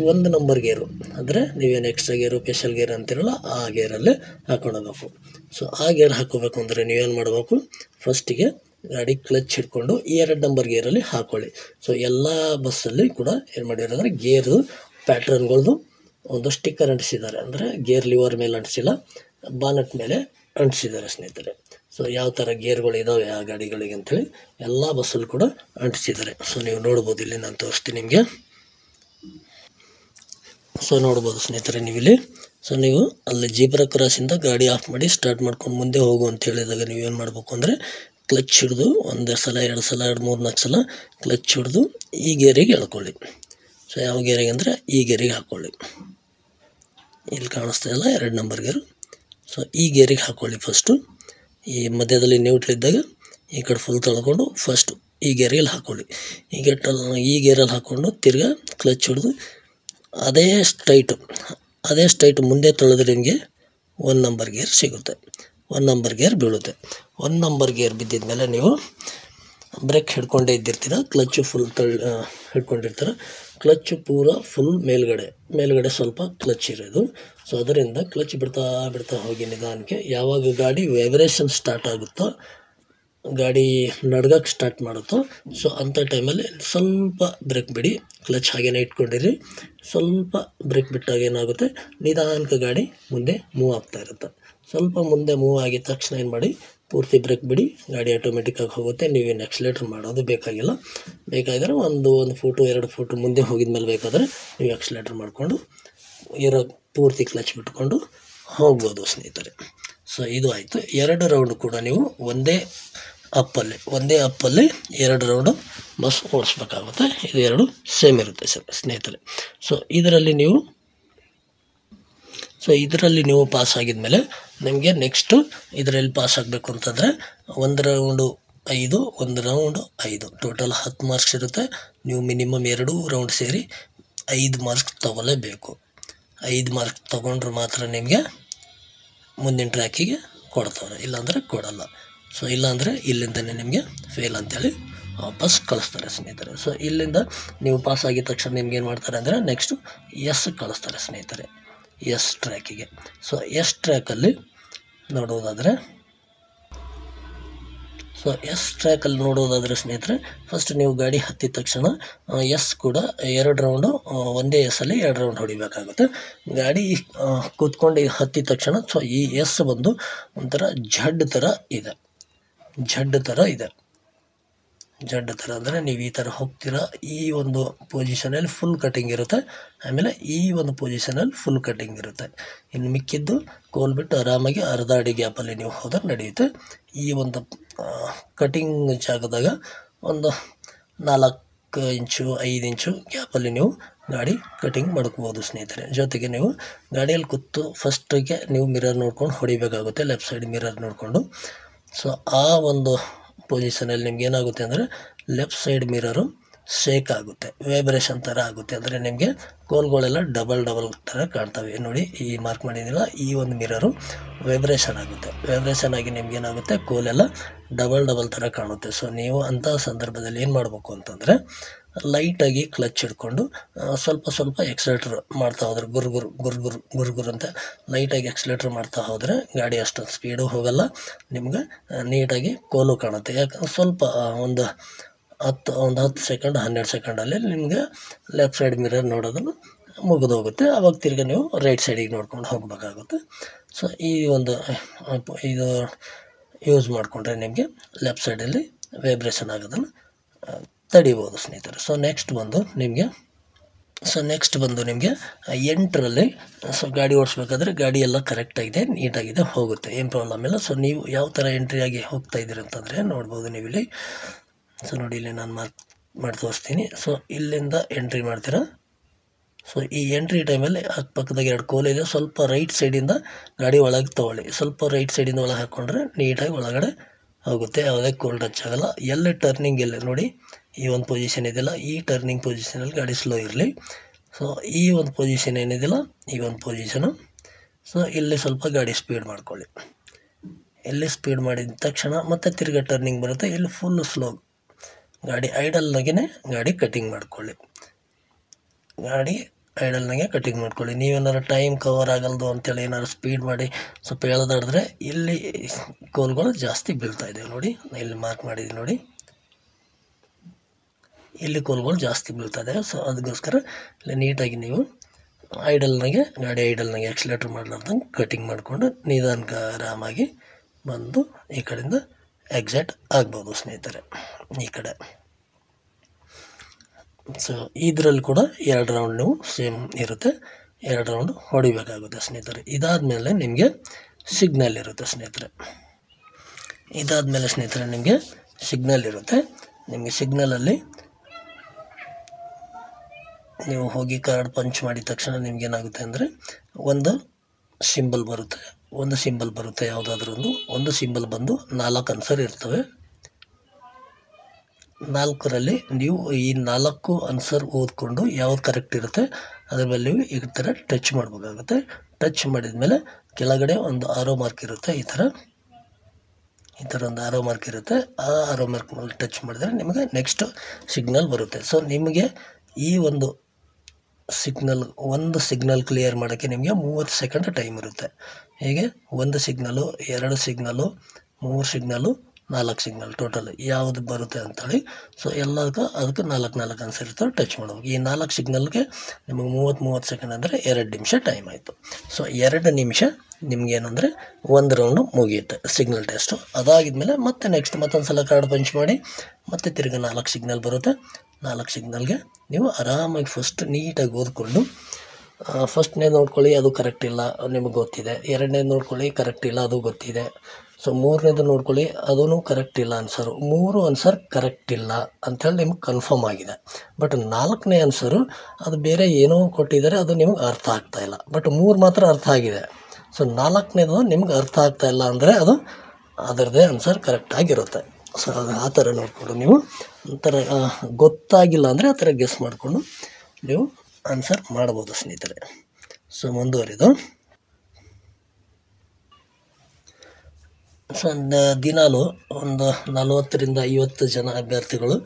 1 ನಂಬರ್ ಗೇರು ಅಂದರೆ ನೀವೇನು ಎಕ್ಸ್ಟ್ರಾ ಗೇರು ಸ್ಪೆಷಲ್ ಗೇರ್ ಅಂತಿರಲ್ಲ ಆ ಗೇರಲ್ಲೇ ಹಾಕ್ಕೊಳ್ಬೇಕು. ಸೊ ಆ ಗೇರ್ ಹಾಕ್ಕೋಬೇಕು ಅಂದರೆ ನೀವೇನು ಮಾಡಬೇಕು, ಫಸ್ಟಿಗೆ ಗಾಡಿ ಕ್ಲಚ್ ಹಿಡ್ಕೊಂಡು 2 ನಂಬರ್ ಗೇರಲ್ಲಿ ಹಾಕ್ಕೊಳ್ಳಿ. ಸೊ ಎಲ್ಲ ಬಸ್ಸಲ್ಲಿ ಕೂಡ ಏನು ಮಾಡಿದ್ದಾರೆ ಅಂದರೆ ಗೇರು ಪ್ಯಾಟ್ರನ್ಗಳದ್ದು ಒಂದು ಸ್ಟಿಕ್ಕರ್ ಅಂಟಿಸಿದ್ದಾರೆ. ಅಂದರೆ ಗೇರ್ ಲಿವರ್ ಮೇಲೆ ಅಂಟಿಸಿಲ್ಲ, ಬಾನಟ್ ಮೇಲೆ ಅಂಟಿಸಿದ್ದಾರೆ ಸ್ನೇಹಿತರೆ. ಸೊ ಯಾವ ಥರ ಗೇರ್ಗಳು ಇದ್ದಾವೆ ಆ ಗಾಡಿಗಳಿಗೆ ಅಂಥೇಳಿ ಎಲ್ಲ ಬಸ್ಸಲ್ಲಿ ಕೂಡ ಅಂಟಿಸಿದ್ದಾರೆ. ಸೊ ನೀವು ನೋಡ್ಬೋದು, ಇಲ್ಲಿ ನಾನು ತೋರಿಸ್ತೀನಿ ನಿಮಗೆ. ಸೊ ನೋಡ್ಬೋದು ಸ್ನೇಹಿತರೆ ನೀವಿಲ್ಲಿ. ಸೊ ನೀವು ಅಲ್ಲಿ ಜೀಬ್ರಾ ಕ್ರಾಸಿಂದ ಗಾಡಿ ಆಫ್ ಮಾಡಿ ಸ್ಟಾರ್ಟ್ ಮಾಡ್ಕೊಂಡು ಮುಂದೆ ಹೋಗು ಅಂತ ಹೇಳಿದಾಗ ನೀವೇನು ಮಾಡಬೇಕು ಅಂದರೆ ಕ್ಲಚ್ ಹಿಡಿದು 1 ಸಲ 2 ಸಲ 3 4 ಸಲ ಕ್ಲಚ್ ಹಿಡಿದು ಈ ಗೇರಿಗೆ ಎಳ್ಕೊಳ್ಳಿ. ಸೊ ಯಾವ ಗೇರಿಗೆ ಅಂದರೆ ಈ ಗೇರಿಗೆ ಹಾಕ್ಕೊಳ್ಳಿ. ಇಲ್ಲಿ ಕಾಣಿಸ್ತಾ ಇಲ್ಲ 2 ನಂಬರ್ ಗೇರು. ಸೊ ಈ ಗೇರಿಗೆ ಹಾಕ್ಕೊಳ್ಳಿ ಫಸ್ಟು. ಈ ಮಧ್ಯದಲ್ಲಿ ನ್ಯೂಟ್ಲಿದ್ದಾಗ ಈ ಕಡೆ ಫುಲ್ ತಳ್ಕೊಂಡು ಫಸ್ಟು ಈ ಗೇರಲ್ಲಿ ಹಾಕ್ಕೊಳ್ಳಿ. ಈ ಗೇರಲ್ಲಿ ಹಾಕ್ಕೊಂಡು ತಿರ್ಗಾ ಕ್ಲಚ್ ಹಿಡಿದು ಅದೇ ಸ್ಟ್ರೈಟು ಮುಂದೆ ತೊಳೆದ್ರೆ ನಿಮಗೆ 1 ನಂಬರ್ ಗೇರ್ ಸಿಗುತ್ತೆ. 1 ನಂಬರ್ ಗೇರ್ ಬೀಳುತ್ತೆ. 1 ನಂಬರ್ ಗೇರ್ ಬಿದ್ದಿದ ಮೇಲೆ ನೀವು ಬ್ರೇಕ್ ಹಿಡ್ಕೊಂಡೇ ಇದ್ದಿರ್ತೀರ. ಕ್ಲಚ್ಚು ಫುಲ್ ಹಿಡ್ಕೊಂಡಿರ್ತೀರ. ಕ್ಲಚ್ಚು ಪೂರ ಫುಲ್ ಮೇಲ್ಗಡೆ ಸ್ವಲ್ಪ ಕ್ಲಚ್ ಇರೋದು. ಸೊ ಅದರಿಂದ ಕ್ಲಚ್ ಬಿಡ್ತಾ ಹೋಗಿ ನಿಧಾನಕ್ಕೆ. ಯಾವಾಗ ಗಾಡಿ ವೈಬ್ರೇಷನ್ ಸ್ಟಾರ್ಟ್ ಆಗುತ್ತೋ, ಗಾಡಿ ನಡ್ಗಕ್ಕೆ ಸ್ಟಾರ್ಟ್ ಮಾಡುತ್ತೋ, ಸೊ ಅಂಥ ಟೈಮಲ್ಲಿ ಸ್ವಲ್ಪ ಬ್ರೇಕ್ ಬಿಡಿ. ಕ್ಲಚ್ ಹಾಗೇನೆ ಇಟ್ಕೊಂಡಿರಿ. ಸ್ವಲ್ಪ ಬ್ರೇಕ್ ಬಿಟ್ಟಾಗ ಏನಾಗುತ್ತೆ, ನಿಧಾನಕ್ಕೆ ಗಾಡಿ ಮುಂದೆ ಮೂವ್ ಆಗ್ತಾ ಇರುತ್ತೆ. ಸ್ವಲ್ಪ ಮುಂದೆ ಮೂವ್ ಆಗಿದ ತಕ್ಷಣ ಏನು ಮಾಡಿ, ಪೂರ್ತಿ ಬ್ರೇಕ್ ಬಿಡಿ. ಗಾಡಿ ಆಟೋಮೆಟಿಕ್ಕಾಗಿ ಹೋಗುತ್ತೆ. ನೀವೇನು ಎಕ್ಸಲೇಟ್ರ್ ಮಾಡೋದು ಬೇಕಾಗಿಲ್ಲ. ಬೇಕಾದರೆ ಒಂದು ಫೂಟು 2 ಫೂಟು ಮುಂದೆ ಹೋಗಿದ ಮೇಲೆ ಬೇಕಾದರೆ ನೀವು ಎಕ್ಸಲೇಟ್ರ್ ಮಾಡಿಕೊಂಡು ಪೂರ್ತಿ ಕ್ಲಚ್ ಬಿಟ್ಕೊಂಡು ಹೋಗ್ಬೋದು ಸ್ನೇಹಿತರೆ. ಸೊ ಇದು ಆಯಿತು. 2 ರೌಂಡ್ ಕೂಡ ನೀವು ಒಂದೇ ಅಪ್ಪಲ್ಲಿ 2 ರೌಂಡು ಬಸ್ ಓಡಿಸ್ಬೇಕಾಗುತ್ತೆ. ಇದು 2 ಸೇಮ್ ಇರುತ್ತೆ ಸ್ನೇಹಿತರೆ. ಸೊ ಇದರಲ್ಲಿ ನೀವು ಪಾಸ್ ಆಗಿದ ಮೇಲೆ ನಿಮಗೆ ನೆಕ್ಸ್ಟು ಇದರಲ್ಲಿ ಪಾಸ್ ಆಗಬೇಕು ಅಂತಂದರೆ 1 ರೌಂಡು 5, 1 ರೌಂಡು 5, ಟೋಟಲ್ 10 ಮಾರ್ಕ್ಸ್ ಇರುತ್ತೆ. ನೀವು ಮಿನಿಮಮ್ 2 ರೌಂಡ್ ಸೇರಿ 5 ಮಾರ್ಕ್ಸ್ ತಗೊಳ್ಳೇಬೇಕು. 5 ಮಾರ್ಕ್ಸ್ ತೊಗೊಂಡ್ರೆ ಮಾತ್ರ ನಿಮಗೆ ಮುಂದಿನ ಟ್ರ್ಯಾಕಿಗೆ ಕೊಡ್ತಾರೆ, ಇಲ್ಲಾಂದರೆ ಕೊಡಲ್ಲ. ಸೊ ಇಲ್ಲಾಂದರೆ ಇಲ್ಲಿಂದನೇ ನಿಮಗೆ ಫೇಲ್ ಅಂತೇಳಿ ವಾಪಸ್ ಕಳಿಸ್ತಾರೆ ಸ್ನೇಹಿತರೆ. ಸೊ ಇಲ್ಲಿಂದ ನೀವು ಪಾಸ್ ಆಗಿದ ತಕ್ಷಣ ನಿಮ್ಗೆ ಏನು ಮಾಡ್ತಾರೆ ಅಂದರೆ ನೆಕ್ಸ್ಟು ಎಸ್ ಕಳಿಸ್ತಾರೆ ಸ್ನೇಹಿತರೆ, ಎಸ್ ಟ್ರ್ಯಾಕಿಗೆ. ಸೊ ಎಸ್ ಟ್ರ್ಯಾಕಲ್ಲಿ ನೋಡೋದಾದರೆ ಸ್ನೇಹಿತರೆ, ಫಸ್ಟ್ ನೀವು ಗಾಡಿ ಹತ್ತಿದ ತಕ್ಷಣ ಎಸ್ ಕೂಡ 2 ರೌಂಡು ಒಂದೇ ಎಸ್ಸಲ್ಲಿ 2 ರೌಂಡ್ ಹೊಡಿಬೇಕಾಗುತ್ತೆ. ಗಾಡಿ ಕೂತ್ಕೊಂಡು ಹತ್ತಿದ ತಕ್ಷಣ ಸೊ ಈ ಎಸ್ ಬಂದು ಒಂಥರ ಜಡ್ ಥರ ಇದೆ. ಜಡ್ ಥರ ಅಂದರೆ ನೀವು ಈ ಥರ ಹೋಗ್ತೀರಾ. ಈ ಒಂದು ಪೊಸಿಷನಲ್ಲಿ ಫುಲ್ ಕಟಿಂಗ್ ಇರುತ್ತೆ. ಆಮೇಲೆ ಈ ಒಂದು ಪೊಸಿಷನಲ್ಲಿ ಫುಲ್ ಕಟಿಂಗ್ ಇರುತ್ತೆ. ಇನ್ನು ಮಿಕ್ಕಿದ್ದು ಕೋಲ್ ಬಿಟ್ಟು ಆರಾಮಾಗಿ ಅರ್ಧ ಅಡಿ ಗ್ಯಾಪಲ್ಲಿ ನೀವು ಹೋದ್ರೆ ನಡೆಯುತ್ತೆ. ಈ ಒಂದು ಕಟಿಂಗ್ ಜಾಗದಾಗ ಒಂದು 4 ಇಂಚು 5 ಇಂಚು ಗ್ಯಾಪಲ್ಲಿ ನೀವು ಗಾಡಿ ಕಟಿಂಗ್ ಮಾಡ್ಕೋಬೋದು ಸ್ನೇಹಿತರೆ. ಜೊತೆಗೆ ನೀವು ಗಾಡಿಯಲ್ಲಿ ಕೂತು ಫಸ್ಟಿಗೆ ನೀವು ಮಿರರ್ ನೋಡ್ಕೊಂಡು ಹೊಡಿಬೇಕಾಗುತ್ತೆ, ಲೆಫ್ಟ್ ಸೈಡ್ ಮಿರರ್ ನೋಡಿಕೊಂಡು. ಸೊ ಆ ಒಂದು ಪೊಸಿಷನಲ್ಲಿ ನಿಮ್ಗೆ ಏನಾಗುತ್ತೆ ಅಂದರೆ ಲೆಫ್ಟ್ ಸೈಡ್ ಮಿರರು ಶೇಕ್ ಆಗುತ್ತೆ, ವೈಬ್ರೇಷನ್ ಥರ ಆಗುತ್ತೆ. ಅಂದರೆ ನಿಮಗೆ ಕೋಲ್ಗಳೆಲ್ಲ ಡಬಲ್ ಥರ ಕಾಣ್ತವೆ. ನೋಡಿ, ಈ ಮಾರ್ಕ್ ಮಾಡಿದಿಲ್ಲ, ಈ ಒಂದು ಮಿರರು ವೈಬ್ರೇಷನ್ ಆಗುತ್ತೆ. ವೈಬ್ರೇಷನ್ ಆಗಿ ನಿಮ್ಗೇನಾಗುತ್ತೆ, ಕೋಲೆಲ್ಲ ಡಬಲ್ ಥರ ಕಾಣುತ್ತೆ. ಸೊ ನೀವು ಅಂಥ ಸಂದರ್ಭದಲ್ಲಿ ಏನು ಮಾಡಬೇಕು ಅಂತಂದರೆ ಲೈಟಾಗಿ ಕ್ಲಚ್ ಹಿಡ್ಕೊಂಡು ಸ್ವಲ್ಪ ಎಕ್ಸಲೇಟ್ರ್ ಮಾಡ್ತಾ ಹೋದ್ರೆ ಗುರ್ಗುರ್ ಅಂತ ಲೈಟಾಗಿ ಎಕ್ಸಲೇಟ್ರ್ ಮಾಡ್ತಾ ಹೋದರೆ ಗಾಡಿ ಅಷ್ಟೊಂದು ಸ್ಪೀಡು ಹೋಗಲ್ಲ. ನಿಮ್ಗೆ ನೀಟಾಗಿ ಕೋಲು ಕಾಣುತ್ತೆ. ಯಾಕಂದ್ರೆ ಸ್ವಲ್ಪ ಒಂದು 10 ಸೆಕೆಂಡ್ 12 ಸೆಕೆಂಡಲ್ಲಿ ನಿಮಗೆ ಲೆಫ್ಟ್ ಸೈಡ್ ಮಿರರ್ ನೋಡೋದನ್ನು ಮುಗಿದೋಗುತ್ತೆ. ಆವಾಗ ತಿರ್ಗಿ ನೀವು ರೈಟ್ ಸೈಡಿಗೆ ನೋಡ್ಕೊಂಡು ಹೋಗಬೇಕಾಗುತ್ತೆ. ಸೊ ಈ ಒಂದು ಇದು ಯೂಸ್ ಮಾಡಿಕೊಂಡ್ರೆ ನಿಮಗೆ ಲೆಫ್ಟ್ ಸೈಡಲ್ಲಿ ವೈಬ್ರೇಷನ್ ಆಗೋದನ್ನು ತಡಿಬೋದು ಸ್ನೇಹಿತರೆ. ಸೊ ನೆಕ್ಸ್ಟ್ ಬಂದು ನಿಮಗೆ 8ರಲ್ಲಿ ಸೊ ಗಾಡಿ ಓಡಿಸ್ಬೇಕಾದ್ರೆ ಗಾಡಿ ಎಲ್ಲ ಕರೆಕ್ಟಾಗಿದೆ, ನೀಟಾಗಿದೆ, ಹೋಗುತ್ತೆ, ಏನು ಪ್ರಾಬ್ಲಮ್ ಇಲ್ಲ. ಸೊ ನೀವು ಯಾವ ಥರ ಎಂಟ್ರಿಯಾಗಿ ಹೋಗ್ತಾ ಇದ್ದೀರಿ ಅಂತಂದರೆ ನೋಡ್ಬೋದು ನೀವಿಲ್ಲಿ. ಸೊ ನೋಡಿ, ಇಲ್ಲಿ ನಾನು ಮಾಡಿ ತೋರಿಸ್ತೀನಿ. ಸೊ ಇಲ್ಲಿಂದ ಎಂಟ್ರಿ ಮಾಡ್ತೀರಾ. ಸೊ ಈ ಎಂಟ್ರಿ ಟೈಮಲ್ಲಿ ಪಕ್ಕದಾಗ 2 ಕೋಲ್ ಇದೆ. ಸ್ವಲ್ಪ ರೈಟ್ ಸೈಡಿಂದ ಗಾಡಿ ಒಳಗೆ ತೊಗೊಳ್ಳಿ. ಸ್ವಲ್ಪ ರೈಟ್ ಸೈಡಿಂದ ಒಳಗೆ ಹಾಕ್ಕೊಂಡ್ರೆ ನೀಟಾಗಿ ಒಳಗಡೆ ಹೋಗುತ್ತೆ, ಯಾವುದೇ ಕೋಲ್ ಟಚ್ ಆಗೋಲ್ಲ. ಎಲ್ಲಿ ಟರ್ನಿಂಗ್ ಇಲ್ಲ ನೋಡಿ, ಈ ಒಂದು ಪೊಸಿಷನ್ ಇದೆಯಲ್ಲ, ಈ ಟರ್ನಿಂಗ್ ಪೊಸಿಷನಲ್ಲಿ ಗಾಡಿ ಸ್ಲೋ ಇರಲಿ. ಸೊ ಈ ಒಂದು ಪೊಸಿಷನ್ ಏನಿದೆಯಲ್ಲ, ಈ ಒಂದು ಪೊಸಿಷನು, ಸೊ ಇಲ್ಲಿ ಸ್ವಲ್ಪ ಗಾಡಿ ಸ್ಪೀಡ್ ಮಾಡ್ಕೊಳ್ಳಿ. ಇಲ್ಲಿ ಸ್ಪೀಡ್ ಮಾಡಿದ ತಕ್ಷಣ ಮತ್ತೆ ತಿರ್ಗಿ ಟರ್ನಿಂಗ್ ಬರುತ್ತೆ. ಇಲ್ಲಿ ಫುಲ್ ಸ್ಲೋ ಗಾಡಿ ಐಡಲ್ನಾಗೆ ಕಟಿಂಗ್ ಮಾಡ್ಕೊಳ್ಳಿ. ನೀವೇನಾದ್ರು ಟೈಮ್ ಕವರ್ ಆಗಲ್ದು ಅಂತೇಳಿ ಏನಾದ್ರು ಸ್ಪೀಡ್ ಮಾಡಿ ಸ್ವಲ್ಪ ಎಳೆದಾಡಿದ್ರೆ ಇಲ್ಲಿ ಕೋಲ್ಗಳು ಜಾಸ್ತಿ ಬೀಳ್ತಾ ಇದೆ. ನೋಡಿ, ಇಲ್ಲಿ ಮಾರ್ಕ್ ಮಾಡಿದ್ದೀನಿ ನೋಡಿ, ಇಲ್ಲಿ ಕೋಲ್ಗಳು ಜಾಸ್ತಿ ಬೀಳ್ತಾ ಇದೆ. ಸೊ ಅದಕ್ಕೋಸ್ಕರ ಇಲ್ಲಿ ನೀಟಾಗಿ ನೀವು ಗಾಡಿ ಐಡಲ್ನಾಗೆ ಎಕ್ಸಲೇಟ್ರ್ ಮಾಡ್ಲಾರ್ದಂಗೆ ಕಟಿಂಗ್ ಮಾಡಿಕೊಂಡು ನಿಧಾನಕ್ಕೆ ಆರಾಮಾಗಿ ಬಂದು ಈ ಕಡೆಯಿಂದ ಎಕ್ಸಿಟ್ ಆಗ್ಬೋದು ಸ್ನೇಹಿತರೆ, ಈ ಕಡೆ. ಸೊ ಇದರಲ್ಲಿ ಕೂಡ 2 ರೌಂಡ್ ನೀವು ಸೇಮ್ ಇರುತ್ತೆ. 2 ರೌಂಡ್ ಹೊಡಿಬೇಕಾಗುತ್ತೆ ಸ್ನೇಹಿತರೆ. ಇದಾದಮೇಲೆ ನಿಮಗೆ ಸಿಗ್ನಲ್ ಇರುತ್ತೆ ಸ್ನೇಹಿತರೆ. ನಿಮಗೆ ಸಿಗ್ನಲ್ ಇರುತ್ತೆ. ನಿಮಗೆ ಸಿಗ್ನಲಲ್ಲಿ ನೀವು ಹೋಗಿ ಕಾರ್ಡ್ ಪಂಚ್ ಮಾಡಿದ ತಕ್ಷಣ ನಿಮಗೇನಾಗುತ್ತೆ ಅಂದರೆ ಒಂದು ಸಿಂಬಲ್ ಬರುತ್ತೆ. ಯಾವುದಾದ್ರೂ ಒಂದು ಸಿಂಬಲ್ ಬಂದು 4 ಆನ್ಸರ್ ಇರ್ತವೆ. 4ರಲ್ಲಿ ನೀವು ಈ 4 ಆನ್ಸರ್ ಓದ್ಕೊಂಡು ಯಾವ್ದು ಕರೆಕ್ಟ್ ಇರುತ್ತೆ ಅದ್ರ ಮೇಲೆ ನೀವು ಈ ಥರ ಟಚ್ ಮಾಡಬೇಕಾಗುತ್ತೆ. ಟಚ್ ಮಾಡಿದ ಮೇಲೆ ಕೆಳಗಡೆ ಒಂದು ಆರೋ ಮಾರ್ಕ್ ಇರುತ್ತೆ. ಈ ಥರ ಒಂದು ಆರೋ ಮಾರ್ಕ್ ಇರುತ್ತೆ. ಆ ಆರೋ ಮಾರ್ಕ್ ಮೇಲೆ ಟಚ್ ಮಾಡಿದರೆ ನಿಮಗೆ ನೆಕ್ಸ್ಟ್ ಸಿಗ್ನಲ್ ಬರುತ್ತೆ. ಸೊ ನಿಮಗೆ ಈ ಒಂದು ಸಿಗ್ನಲ್ ಕ್ಲಿಯರ್ ಮಾಡೋಕ್ಕೆ ನಿಮಗೆ 30 ಸೆಕೆಂಡ್ ಟೈಮ್ ಇರುತ್ತೆ. ಹೀಗೆ 1 signal, 2 signal, 3 signal, 4 signal total ಯಾವುದು ಬರುತ್ತೆ ಅಂಥೇಳಿ. ಸೊ ಅದಕ್ಕೆ 4 ಆನ್ಸರ್ ಇರ್ತವೆ. ಟಚ್ ಮಾಡಬೇಕು. ಈ 4 ಸಿಗ್ನಲ್ಗೆ ನಿಮಗೆ 30 ಸೆಕೆಂಡ್ ಅಂದರೆ 2 ನಿಮಿಷ ಟೈಮ್ ಆಯಿತು. ಸೊ 2 ನಿಮಿಷ ನಿಮಗೇನಂದರೆ 1 ರೌಂಡು ಮುಗಿಯುತ್ತೆ ಸಿಗ್ನಲ್ ಟೆಸ್ಟು. ಅದಾಗಿದ್ಮೇಲೆ ಮತ್ತೆ ನೆಕ್ಸ್ಟ್ ಮತ್ತೊಂದು ಸಲ ಕಾರ್ಡ್ ಪಂಚ್ ಮಾಡಿ ಮತ್ತೆ ತಿರ್ಗಿ 4 ಸಿಗ್ನಲ್ ಬರುತ್ತೆ. 4 ಸಿಗ್ನಲ್ಗೆ ನೀವು ಆರಾಮಾಗಿ ಫಸ್ಟ್ ನೀಟಾಗಿ ಓದ್ಕೊಂಡು ಫಸ್ಟ್ನೇದು ನೋಡ್ಕೊಳ್ಳಿ, ಅದು ಕರೆಕ್ಟ್ ಇಲ್ಲ ನಿಮಗೆ ಗೊತ್ತಿದೆ. 2ನೇದು ನೋಡ್ಕೊಳ್ಳಿ, ಕರೆಕ್ಟ್ ಇಲ್ಲ, ಅದು ಗೊತ್ತಿದೆ. ಸೊ 3ನೇದು ನೋಡ್ಕೊಳ್ಳಿ, ಅದೂ ಕರೆಕ್ಟ್ ಇಲ್ಲ ಆನ್ಸರು. 3 ಆನ್ಸರ್ ಕರೆಕ್ಟ್ ಇಲ್ಲ ಅಂಥೇಳಿ ನಿಮ್ಗೆ ಕನ್ಫರ್ಮ್ ಆಗಿದೆ. ಬಟ್ 4ನೇ ಆನ್ಸರು ಅದು ಬೇರೆ ಏನೋ ಕೊಟ್ಟಿದ್ದಾರೆ, ಅದು ನಿಮಗೆ ಅರ್ಥ ಆಗ್ತಾಯಿಲ್ಲ. ಬಟ್ 3 ಮಾತ್ರ ಅರ್ಥ ಆಗಿದೆ. ಸೊ 4ನೇದು ನಿಮ್ಗೆ ಅರ್ಥ ಆಗ್ತಾಯಿಲ್ಲ ಅಂದರೆ ಅದು ಅದರದ್ದೇ ಆನ್ಸರ್ ಕರೆಕ್ಟಾಗಿರುತ್ತೆ. ಸೊ ಅದು ಆ ಥರ ನೋಡಿಕೊಂಡು ನೀವು ಒಂಥರ ಗೊತ್ತಾಗಿಲ್ಲ ಅಂದರೆ ಆ ಥರ ಗೆಸ್ ಮಾಡಿಕೊಂಡು ನೀವು ಆನ್ಸರ್ ಮಾಡ್ಬೋದು ಸ್ನೇಹಿತರೆ. ಸೊ ಮುಂದುವರಿದು ದಿನಾಲು ಒಂದು 40ರಿಂದ 50 ಜನ ಅಭ್ಯರ್ಥಿಗಳು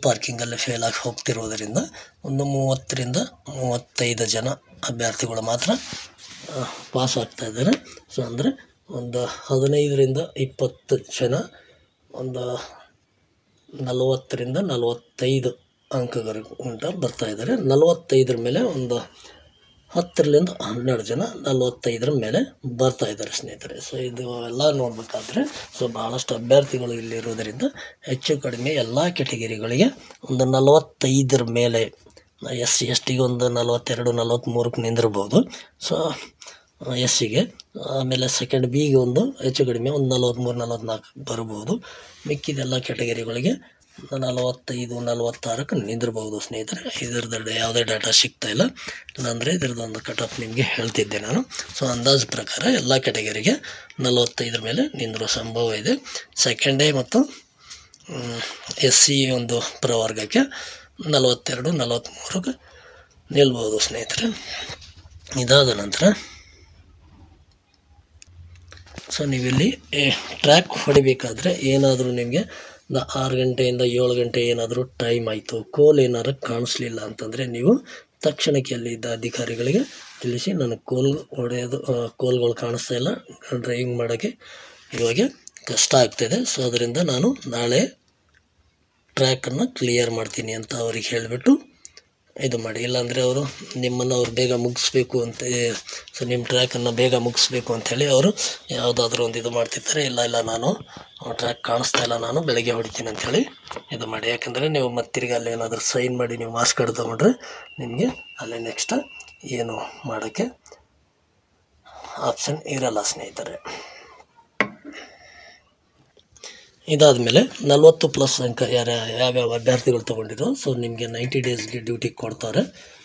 ಪಾರ್ಕಿಂಗಲ್ಲಿ ಫೇಲಾಗಿ ಹೋಗ್ತಿರೋದರಿಂದ ಒಂದು 30ರಿಂದ 35 ಜನ ಅಭ್ಯರ್ಥಿಗಳು ಮಾತ್ರ ಪಾಸ್ ಆಗ್ತಾಯಿದ್ದಾರೆ. ಸೊ ಅಂದರೆ ಒಂದು 15ರಿಂದ 20 ಜನ ಒಂದು 40ರಿಂದ 45 ಅಂಕಗಳು ಬರ್ತಾಯಿದ್ದಾರೆ. 45 ಮೇಲೆ ಒಂದು 10ರಿಂದ 12 ಜನ 45 ಮೇಲೆ ಬರ್ತಾಯಿದ್ದಾರೆ ಸ್ನೇಹಿತರೆ. ಸೊ ಇದು ಎಲ್ಲ ನೋಡಬೇಕಾದ್ರೆ ಭಾಳಷ್ಟು ಅಭ್ಯರ್ಥಿಗಳು ಇಲ್ಲಿರೋದರಿಂದ ಹೆಚ್ಚು ಕಡಿಮೆ ಎಲ್ಲ ಕ್ಯಾಟಗರಿಗಳಿಗೆ ಒಂದು 45 ಮೇಲೆ ಎಸ್ ಟಿಗೆ ಒಂದು 42, 43ಕ್ಕೆ ನಿಂದಿರ್ಬೋದು. ಸೊ ಎಸ್ಸಿಗೆ, ಆಮೇಲೆ ಸೆಕೆಂಡ್ ಬಿಗೆ ಒಂದು ಹೆಚ್ಚು ಕಡಿಮೆ ಒಂದು 43, 44 ಬರ್ಬೋದು. ಮಿಕ್ಕಿದೆಲ್ಲ ಕ್ಯಾಟಗರಿಗಳಿಗೆ 45, 46ಕ್ಕೆ ನಿಂದಿರ್ಬೋದು ಸ್ನೇಹಿತರೆ. ಇದ್ರದ್ದು ಯಾವುದೇ ಡಾಟಾ ಸಿಗ್ತಾಯಿಲ್ಲ, ಇಲ್ಲಾಂದರೆ ಇದ್ರದ್ದು ಒಂದು ಕಟ್ ಆಫ್ ನಿಮಗೆ ಹೇಳ್ತಿದ್ದೆ ನಾನು. ಸೊ ಅಂದಾಜು ಪ್ರಕಾರ ಎಲ್ಲ ಕ್ಯಾಟಗರಿಗೆ 45 ಮೇಲೆ ನಿಂದಿರೋ ಸಂಭವ ಇದೆ. ಸೆಕೆಂಡ್ ಡೇ ಮತ್ತು SC ಒಂದು ಪ್ರವರ್ಗಕ್ಕೆ 42, 43ಕ್ಕೆ ನಿಲ್ಬೋದು ಸ್ನೇಹಿತರೆ. ಇದಾದ ನಂತರ ಸೊ ನೀವಿಲ್ಲಿ ಟ್ರ್ಯಾಕ್ ಹೊಡಿಬೇಕಾದ್ರೆ ಏನಾದರೂ ನಿಮಗೆ 6 ಗಂಟೆಯಿಂದ 7 ಗಂಟೆ ಏನಾದರೂ ಟೈಮ್ ಆಯಿತು, ಕೋಲ್ ಏನಾದ್ರು ಕಾಣಿಸ್ಲಿಲ್ಲ ಅಂತಂದರೆ ನೀವು ತಕ್ಷಣಕ್ಕೆ ಅಲ್ಲಿದ್ದ ಅಧಿಕಾರಿಗಳಿಗೆ ತಿಳಿಸಿ, ನನಗೆ ಕೋಲ್ಗಳು ಕಾಣಿಸ್ತಾ ಇಲ್ಲ, ಡ್ರೈವಿಂಗ್ ಮಾಡೋಕ್ಕೆ ಇವಾಗ ಕಷ್ಟ ಆಗ್ತಾಯಿದೆ. ಸೊ ಅದರಿಂದ ನಾನು ನಾಳೆ ಟ್ರ್ಯಾಕನ್ನು ಕ್ಲಿಯರ್ ಮಾಡ್ತೀನಿ ಅಂತ ಅವ್ರಿಗೆ ಹೇಳಿಬಿಟ್ಟು ಇದು ಮಾಡಿ. ಇಲ್ಲಾಂದರೆ ಅವ್ರು ಬೇಗ ಮುಗಿಸ್ಬೇಕು ಅಂತ, ಸೊ ನಿಮ್ಮ ಟ್ರ್ಯಾಕನ್ನು ಬೇಗ ಮುಗಿಸ್ಬೇಕು ಅಂಥೇಳಿ ಅವರು ಯಾವುದಾದ್ರೂ ಒಂದು ಇದು ಮಾಡ್ತಿರ್ತಾರೆ. ಇಲ್ಲ ನಾನು ಟ್ರ್ಯಾಕ್ ಕಾಣಿಸ್ತಾ ಇಲ್ಲ, ನಾನು ಬೆಳಗ್ಗೆ ಹೊಡಿತೀನಿ ಅಂಥೇಳಿ ಇದು ಮಾಡಿ. ಯಾಕಂದರೆ ನೀವು ಮತ್ತೆ ತಿರ್ಗಿ ಅಲ್ಲಿ ಏನಾದರೂ ಸೈನ್ ಮಾಡಿ ನೀವು ಮಾರ್ಕ್ಸ್ ಕಾರ್ಡ್ ತೊಗೊಂಡ್ರೆ ನಿಮಗೆ ಅಲ್ಲಿ ನೆಕ್ಸ್ಟ್ ಏನು ಮಾಡೋಕ್ಕೆ ಆಪ್ಷನ್ ಇರಲ್ಲ ಸ್ನೇಹಿತರೆ. ಇದಾದಮೇಲೆ 40+ ಅಂಕ ಯಾವ್ಯಾವ ಅಭ್ಯರ್ಥಿಗಳು ತೊಗೊಂಡಿರೋ ಸೊ ನಿಮಗೆ 90 ಡೇಸ್ಗೆ ಡ್ಯೂಟಿ ಕೊಡ್ತಾರೆ.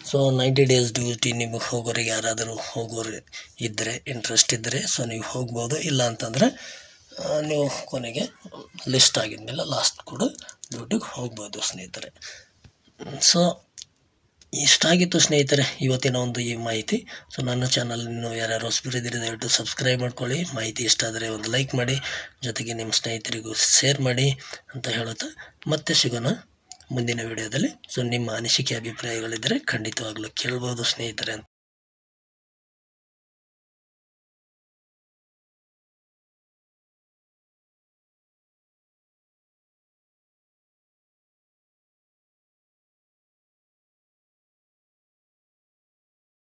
ಸೊ 90 ಡೇಸ್ ಡ್ಯೂಟಿ ನಿಮಗೆ ಹೋಗೋರಿಗೆ ಯಾರಾದರೂ ಹೋಗೋರು ಇದ್ದರೆ, ಇಂಟ್ರೆಸ್ಟ್ ಇದ್ದರೆ ಸೊ ನೀವು ಹೋಗ್ಬೋದು. ಇಲ್ಲ ಅಂತಂದರೆ ನೀವು ಕೊನೆಗೆ ಲಿಸ್ಟ್ ಆಗಿದ್ಮೇಲೆ ಲಾಸ್ಟ್ ಕೂಡ ಡ್ಯೂಟಿಗೆ ಹೋಗ್ಬೋದು ಸ್ನೇಹಿತರೆ. ಸೊ ಇಷ್ಟಾಗಿತ್ತು ಸ್ನೇಹಿತರೆ ಇವತ್ತಿನ ಒಂದು ಈ ಮಾಹಿತಿ. ಸೊ ನನ್ನ ಚಾನಲ್ ಯಾರ್ಯಾರು ಹೊಸಬರಿದ್ದೀರಿ ದಯವಿಟ್ಟು ಸಬ್ಸ್ಕ್ರೈಬ್ ಮಾಡ್ಕೊಳ್ಳಿ. ಮಾಹಿತಿ ಇಷ್ಟ ಆದರೆ ಒಂದು ಲೈಕ್ ಮಾಡಿ, ಜೊತೆಗೆ ನಿಮ್ಮ ಸ್ನೇಹಿತರಿಗೂ ಶೇರ್ ಮಾಡಿ ಅಂತ ಹೇಳುತ್ತಾ ಮತ್ತೆ ಸಿಗೋಣ ಮುಂದಿನ ವಿಡಿಯೋದಲ್ಲಿ. ಸೊ ನಿಮ್ಮ ಅನಿಸಿಕೆ ಅಭಿಪ್ರಾಯಗಳಿದ್ದರೆ ಖಂಡಿತವಾಗ್ಲೂ ಕೇಳ್ಬೋದು ಸ್ನೇಹಿತರೆ.